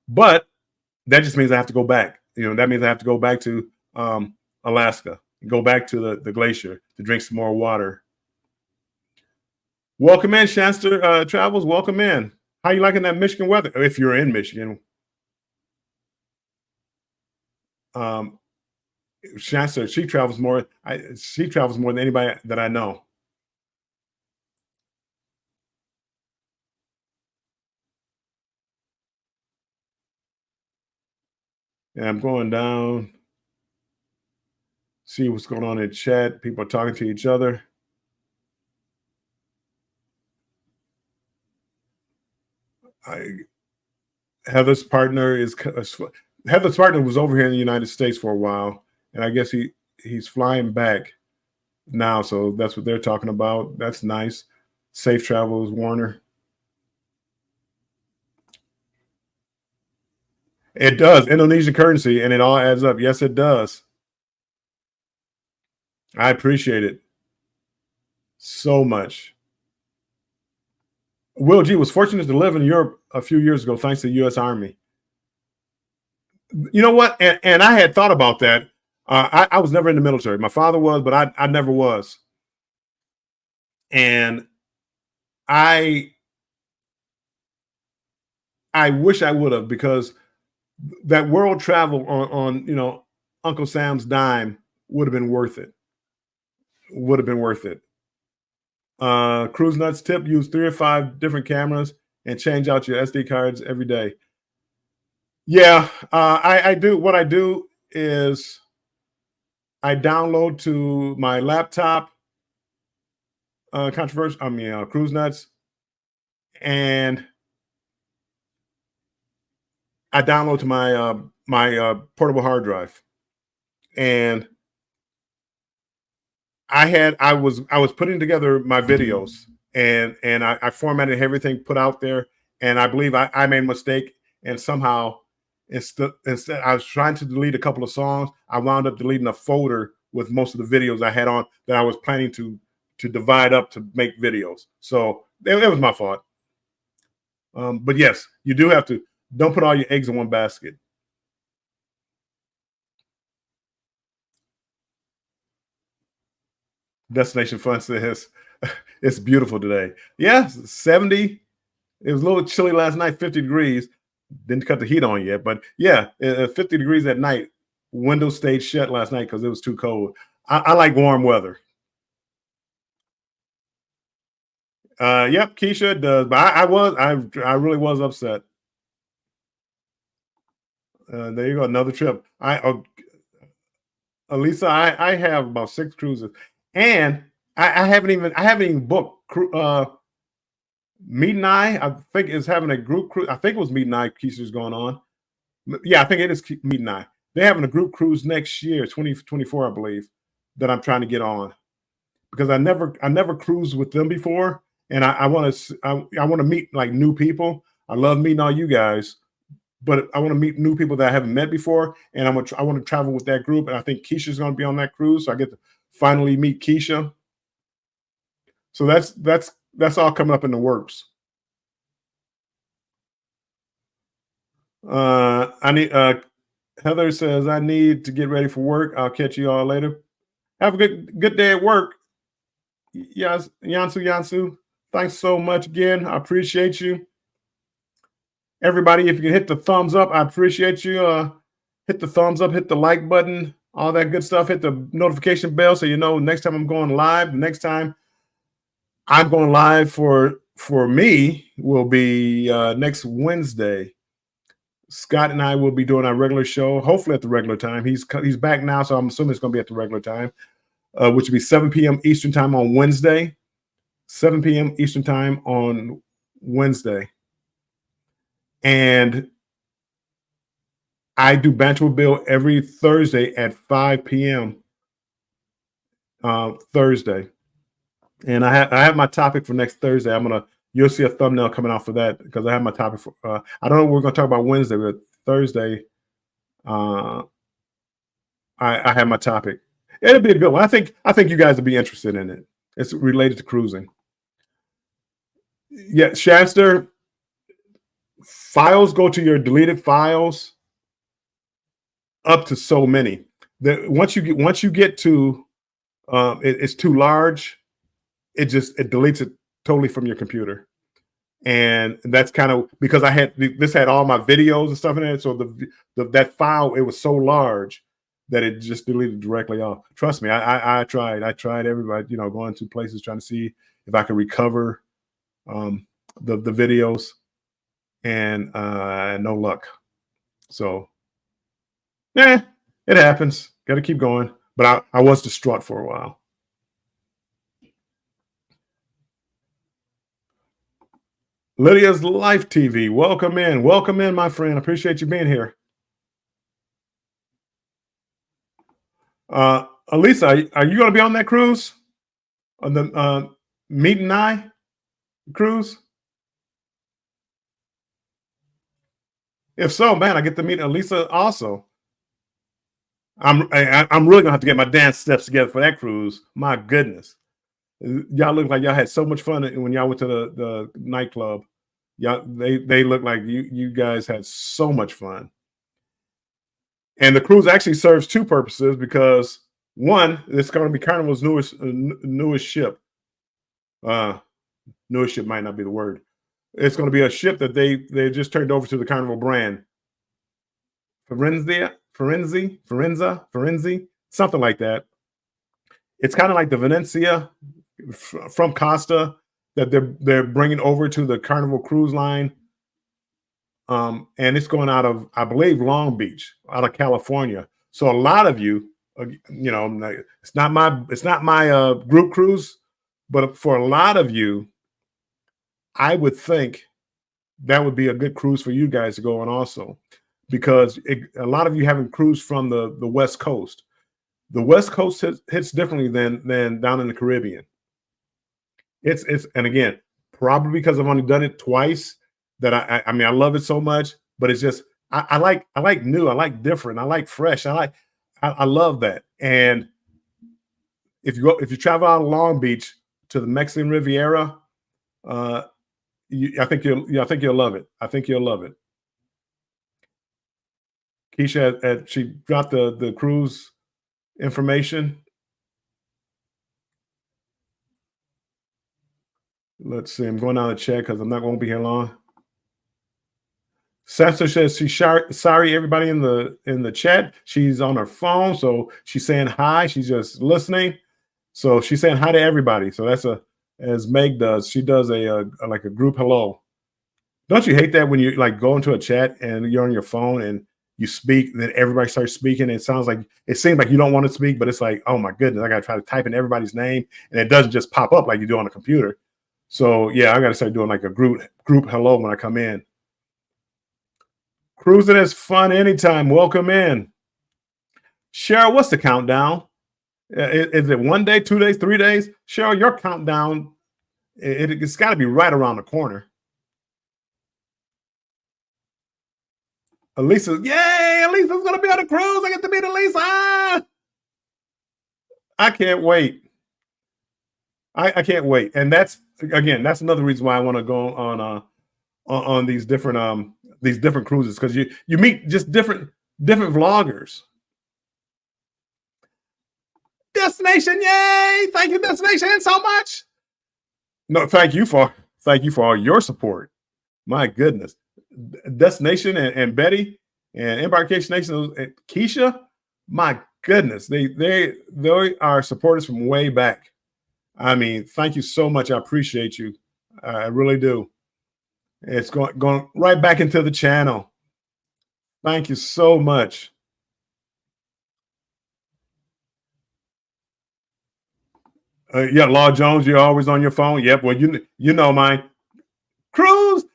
A: but that just means I have to go back. That means I have to go back to Alaska, go back to the glacier to drink some more water. Welcome in, Shanster Travels. Welcome in. How you liking that Michigan weather? If you're in Michigan, um, Shanster, she travels more. She travels more than anybody that I know. And I'm going down, see what's going on in chat. People are talking to each other. I, Heather's partner is Heather's partner was over here in the United States for a while, and I guess he's flying back now. So that's what they're talking about. That's nice. Safe travels, Warner. It does. Indonesian currency, and it all adds up. Yes, it does. I appreciate it so much. Will G was fortunate to live in Europe a few years ago thanks to the U.S. Army. You know what? And I had thought about that. I was never in the military. My father was, but I never was. And I I wish I would have, because that world travel on Uncle Sam's dime would have been worth it. Would have been worth it. Cruise Nuts tip: use 3 or 5 different cameras and change out your SD cards every day. Yeah, I do. What I do is I download to my laptop, controversial. I mean, Cruise Nuts, and I download to my portable hard drive, and I was putting together my videos, and I formatted everything, put out there, and I believe I made a mistake, and somehow instead I was trying to delete a couple of songs. I wound up deleting a folder with most of the videos I had on that I was planning to divide up to make videos. So it was my fault. But yes, you do have to, don't put all your eggs in one basket. Destination Fun says it's beautiful today. Yeah, 70. It was a little chilly last night, 50 degrees. Didn't cut the heat on yet, but yeah, 50 degrees at night. Windows stayed shut last night because it was too cold. I like warm weather. Yep, Keisha does, but I really was upset. There you go, another trip. Elisa, I have about 6 cruises, and I haven't even booked. Meet and I think is having a group cruise. I think it was Meet and I. Keisha's going on. Yeah, I think it is Meet and I. They're having a group cruise next year, 2024, I believe, that I'm trying to get on because I never cruised with them before, and I want to I want to meet like new people. I love meeting all you guys, but I want to meet new people that I haven't met before, and I want to travel with that group. And I think Keisha's going to be on that cruise, so I get to finally meet Keisha. So that's all coming up in the works. I need Heather says I need to get ready for work. I'll catch you all later. Have a good day at work. Yes, Yansu. Thanks so much again. I appreciate you. Everybody, if you can hit the thumbs up, I appreciate you. Hit the thumbs up, hit the like button, all that good stuff. Hit the notification bell so you know next time I'm going live. The next time I'm going live for me will be next Wednesday. Scott and I will be doing our regular show, hopefully at the regular time. He's back now, so I'm assuming it's going to be at the regular time, which will be 7 p.m. Eastern time on Wednesday. 7 p.m. Eastern time on Wednesday. And I do Banter with Bill every Thursday at 5 p.m. Thursday. And I have my topic for next Thursday. You'll see a thumbnail coming out for that because I have my topic for I don't know what we're gonna talk about Wednesday, but Thursday I have my topic. It'll be a good one. I think you guys will be interested in it. It's related to cruising. Yeah, Shasta, files go to your deleted files up to so many. That once you get to it's too large, it deletes it totally from your computer. And that's kind of because this had all my videos and stuff in it. So that file, it was so large that it just deleted directly off. Trust me, I tried everybody, going to places trying to see if I could recover the videos, and no luck. So yeah, it happens. Got to keep going. But I was distraught for a while. Lydia's Life TV. Welcome in, my friend. Appreciate you being here. Elisa, are you going to be on that cruise? On the Meet and I cruise? If so, man, I get to meet Elisa also. I'm really gonna have to get my dance steps together for that cruise. My goodness, y'all look like y'all had so much fun when y'all went to the nightclub. Y'all, they look like you guys had so much fun. And the cruise actually serves two purposes because one, it's going to be Carnival's newest ship. Newest ship might not be the word. It's going to be a ship that they just turned over to the Carnival brand. Firenze, something like that. It's kind of like the Venezia from Costa that they're bringing over to the Carnival Cruise Line. And it's going out of, I believe, Long Beach, out of California. So a lot of you, it's not my group cruise, but for a lot of you, I would think that would be a good cruise for you guys to go on also, because a lot of you haven't cruised from the West Coast. The West Coast hits differently than down in the Caribbean. And again, probably because I've only done it twice, that I mean I love it so much, but it's just I like new, I like different, I like fresh, I love that. And if you travel out of Long Beach to the Mexican Riviera, I think you'll love it. I think you'll love it. Keisha, she dropped the cruise information. Let's see. I'm going down the chat because I'm not going to be here long. Sasha says she's sorry, everybody in the chat. She's on her phone, so she's saying hi. She's just listening. So she's saying hi to everybody. So that's a as Meg does. She does a like a group hello. Don't you hate that when you like go into a chat and you're on your phone and you speak, then everybody starts speaking? It sounds like it seems like you don't want to speak, but it's like, oh my goodness, I gotta try to type in everybody's name and it doesn't just pop up like you do on a computer. So yeah, I gotta start doing like a group hello when I come in. Cruising is fun anytime. Welcome in. Cheryl, what's the countdown? Is it 1 day, 2 days, 3 days? Cheryl, your countdown, it's got to be right around the corner. Elisa, yay! Elisa's going to be on a cruise. I get to meet Elisa. I can't wait. I can't wait. And that's another reason why I want to go on these different cruises, because you meet just different vloggers. Destination, yay! Thank you, Destination, so much. No, thank you for all your support. My goodness, Destination and Betty and Embarkation Nation and Keisha. My goodness, they are supporters from way back. I mean, thank you so much. I appreciate you. I really do. It's going right back into the channel. Thank you so much. Yeah, Law Jones, you're always on your phone. Yep. Well, you know mine. Cruise.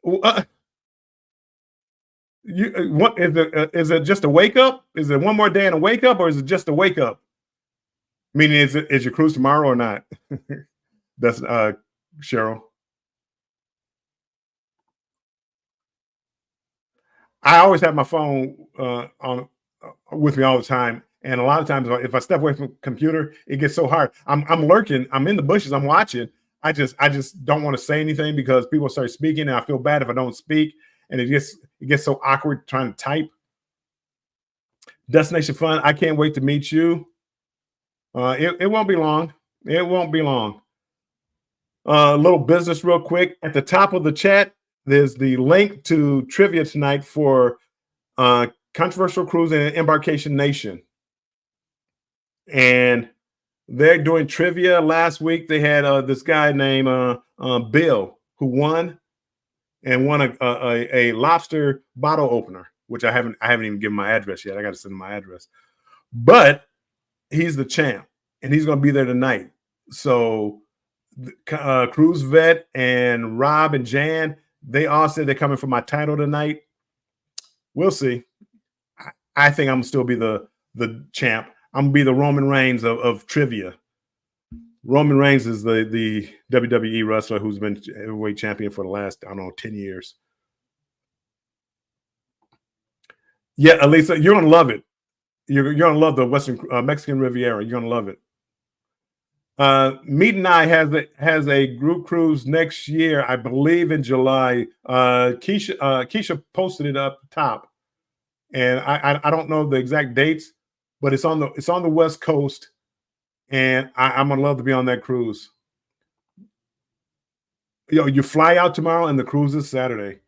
A: What is it? Is it just a wake up? Is it one more day and a wake up, or is it just a wake up? Meaning, is your cruise tomorrow or not? That's Cheryl. I always have my phone on with me all the time. And a lot of times, if I step away from the computer, it gets so hard. I'm lurking. I'm in the bushes. I'm watching. I just don't want to say anything because people start speaking, and I feel bad if I don't speak. And it gets so awkward trying to type. Destination Fun. I can't wait to meet you. It won't be long. It won't be long. A little business real quick. At the top of the chat, there's the link to trivia tonight for Controversial Cruise and Embarkation Nation. And they're doing trivia. Last week they had this guy named Bill who won a lobster bottle opener, which I haven't even given my address yet. I got to send him my address, but he's the champ and he's going to be there tonight. So Cruise Vet and Rob and Jan, they all said they're coming for my title tonight. We'll see. I think I'm still be the champ. I'm gonna be the Roman Reigns of trivia. Roman Reigns is the WWE wrestler who's been heavyweight champion for the last, I don't know, 10 years. Yeah, Elisa, you're gonna love it. You're gonna love the Western Mexican Riviera. You're gonna love it. Meet and I has a group cruise next year, I believe in July. Keisha posted it up top, and I don't know the exact dates, but it's on the West Coast, and I'm gonna love to be on that cruise. You fly out tomorrow, and the cruise is Saturday.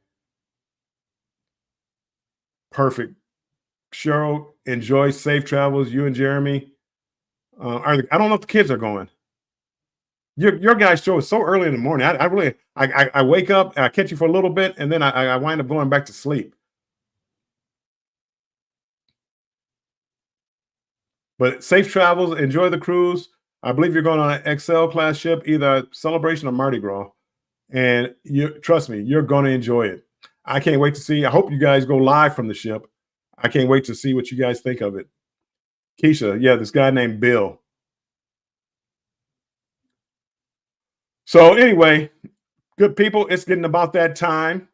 A: Perfect. Cheryl, enjoy safe travels. You and Jeremy. I don't know if the kids are going. Your guys' show is so early in the morning. I wake up, I catch you for a little bit, and then I wind up going back to sleep. But safe travels. Enjoy the cruise. I believe you're going on an XL class ship, either Celebration or Mardi Gras. And trust me, you're going to enjoy it. I can't wait to see. I hope you guys go live from the ship. I can't wait to see what you guys think of it. Keisha, yeah, this guy named Bill. So anyway, good people, it's getting about that time.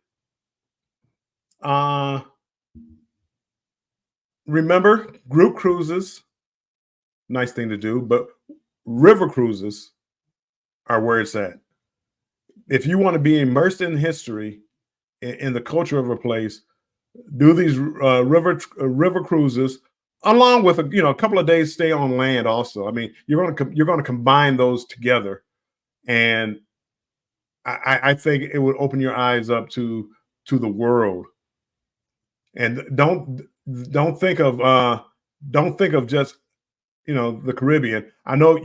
A: Remember, group cruises, nice thing to do, but river cruises are where it's at. If you want to be immersed in history, in the culture of a place, do these river cruises, along with a couple of days stay on land. Also, I mean, you're going to combine those together, and I think it would open your eyes up to the world. And don't think of just, the Caribbean. I know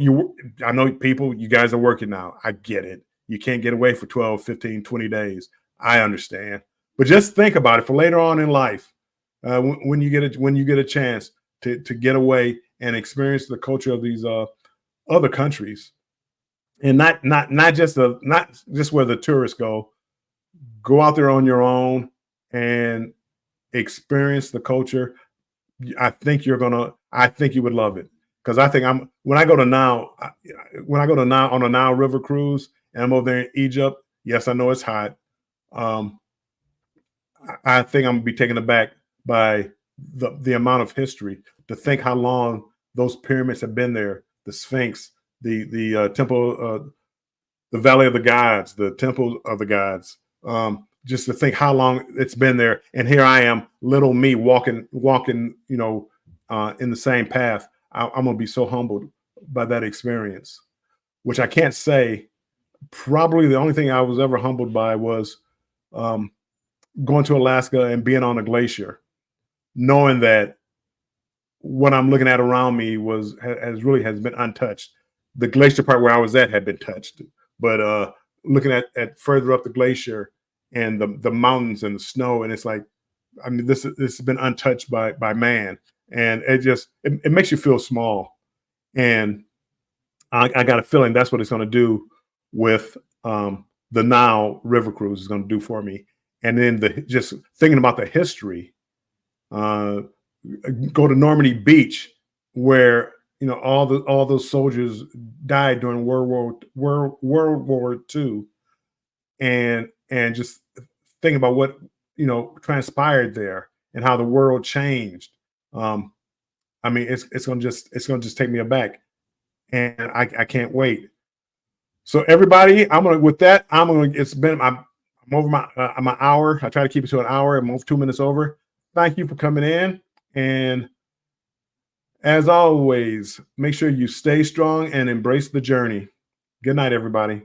A: people, you guys are working now. I get it. You can't get away for 12, 15, 20 days. I understand. But just think about it for later on in life. When you get a chance to get away and experience the culture of these other countries, and not just where the tourists go out there on your own and experience the culture. I think you would love it, because I think I'm when I go to now when I go to now on a Nile River cruise and I'm over there in Egypt. Yes, I know it's hot. Um, I think I'm gonna be taken aback by the amount of history. To think how long those pyramids have been there, the Sphinx, the temple, the Valley of the Gods, the Temple of the Gods. Just to think how long it's been there, and here I am, little me, walking, in the same path. I'm gonna be so humbled by that experience, which I can't say. Probably the only thing I was ever humbled by was um, going to Alaska and being on a glacier, knowing that what I'm looking at around me has been untouched. The glacier part where I was at had been touched, but looking at further up the glacier and the mountains and the snow, and it's like, I mean, this has been untouched by man, and it makes you feel small. And I got a feeling that's what it's going to do with the Nile River cruise is going to do for me. And then just thinking about the history, uh, go to Normandy Beach, where all those soldiers died during World War II, and just thinking about what transpired there and how the world changed. Um, I mean, it's gonna just take me aback, and I can't wait. So everybody, I'm gonna with that. I'm gonna. I'm over my hour. I try to keep it to an hour. I'm over 2 minutes over. Thank you for coming in, and as always, make sure you stay strong and embrace the journey. Good night, everybody.